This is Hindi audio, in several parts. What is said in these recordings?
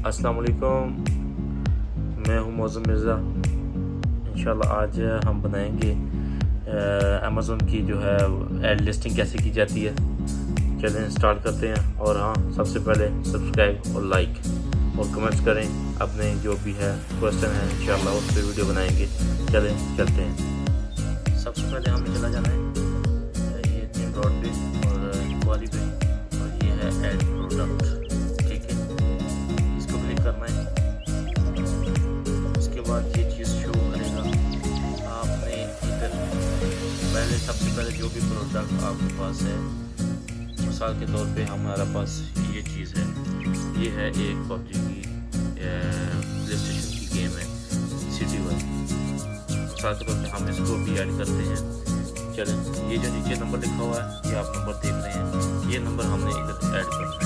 अस्सलाम वालेकुम, मैं हूं मौज़म मिर्ज़ा। इंशाल्लाह आज हम बनाएंगे अमेज़न की जो है एड लिस्टिंग कैसे की जाती है। चलें स्टार्ट करते हैं। और हाँ, सबसे पहले सब्सक्राइब और लाइक और कमेंट्स करें। अपने जो भी है क्वेश्चन है इंशाल्लाह उस पर वीडियो बनाएंगे। चलें चलते हैं। सबसे पहले हमें चला जाना है ये तीन डॉट पे और इंक्वायरी पे, और ये है एड प्रोडक्ट। ठीक है, इसको क्लिक करना है। उसके बाद ये चीज़ शो करेगा। आपने इधर पहले सबसे पहले जो भी प्रोडक्ट आपके पास है, मिसाल के तौर पे हमारा पास ये चीज़ है, ये है एक पबजी की प्ले स्टेशन की गेम है सिटी वन। मिसाल के तौर पे हम इसको भी ऐड करते हैं। चलें, ये जो नीचे नंबर लिखा हुआ है ये आप नंबर देख रहे हैं, ये नंबर हमने इधर ऐड करना है।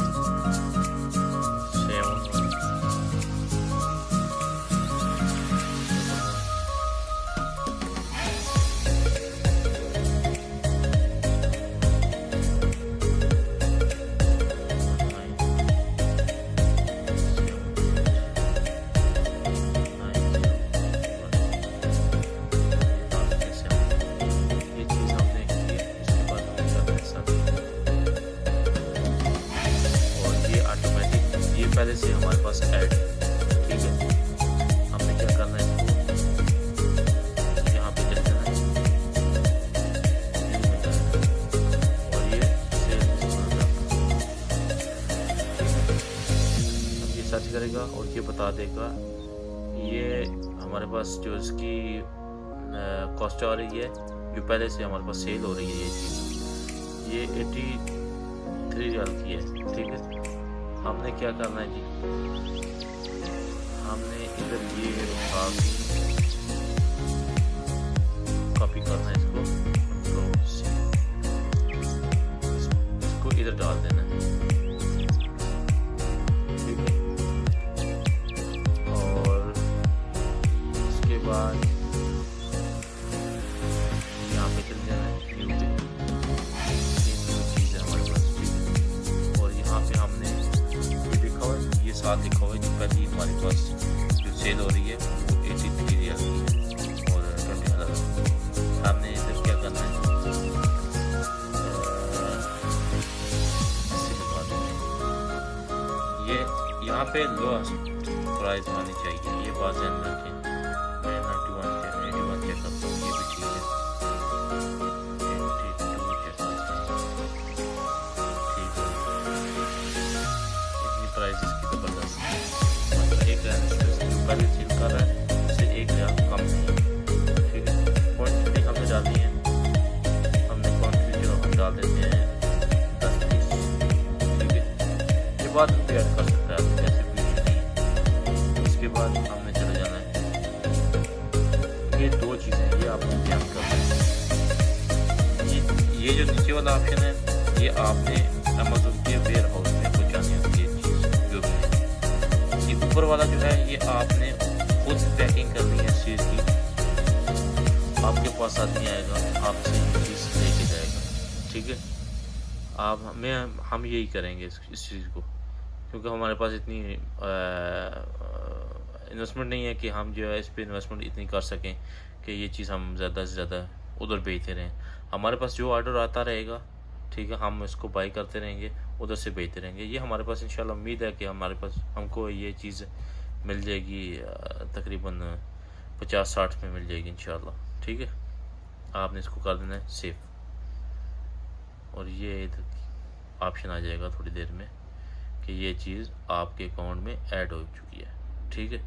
पहले से हमारे पास ऐड, ठीक है। हमने क्या करना है, इसको यहाँ पे चले जाना है और ये ये सर्च करेगा और ये बता देगा ये हमारे पास जो इसकी कॉस्ट आ रही है, जो पहले से हमारे पास सेल हो रही है ये चीज़, ये 83 रियाल की है। ठीक है, हमने क्या करना है जी, हमने इधर ये कॉपी करना है इसको, इसको इधर डाल देना है। ठीक है, और उसके बाद यहाँ पे चले जाना है चीज़ है हमारे पास। ठीक है, और यहाँ पे हमने ये साथ लिखा हुआ है, जो पहली हमारे पास जो सेल हो रही है वो 83 रियाल की है और 20,000। हमने इधर क्या करना है, ये यहाँ पे लोएस्ट प्राइस आनी चाहिए, ये बात ध्यान रखें। मैं 91 चेक करता हूँ, ये भी ठीक है। 82 चेक करता हूँ, ठीक है। इतनी प्राइस इसकी जबरदस्त है, मतलब एक जो पहले सेल कर रहा है उससे 1 रियाल कम नहीं। ठीक है, क्वान्टिटी हमने डालनी है, हमने क्वान्टिटी जो हम डाल देते हैं 10-20। ठीक है, ये बात भी ऐड कर सकता है ऐसे भी नहीं है। इसके बाद हमने चले जाना है, ये दो चीज़ें ये आपने ध्यान करना है। ये जो नीचे वाला ऑप्शन है ये आपने अमेज़न के वेयर हाउस में पहुँचानी होती है चीज़ जो भी है। ये ऊपर वाला जो है ये आपने खुद पैकिंग करनी है इस चीज़ की, आपके पास आदमी आएगा आपसे ये चीज़ लेके जाएगा। ठीक है, हम यही करेंगे इस चीज़ को, क्योंकि हमारे पास इतनी इन्वेस्टमेंट नहीं है कि हम जो है इस पर इन्वेस्टमेंट इतनी कर सकें कि ये चीज़ हम ज़्यादा से ज़्यादा उधर बेचते रहें। हमारे पास जो ऑर्डर आता रहेगा, ठीक है, हम इसको बाई करते रहेंगे, उधर से बेचते रहेंगे। ये हमारे पास इंशाल्लाह उम्मीद है कि हमारे पास हमको ये चीज़ मिल जाएगी तकरीबन 50-60 में मिल जाएगी इंशाल्लाह। ठीक है, आपने इसको कर देना है सेव, और ये इधर ऑप्शन आ जाएगा थोड़ी देर में कि ये चीज़ आपके अकाउंट में ऐड हो चुकी है। ठीक है।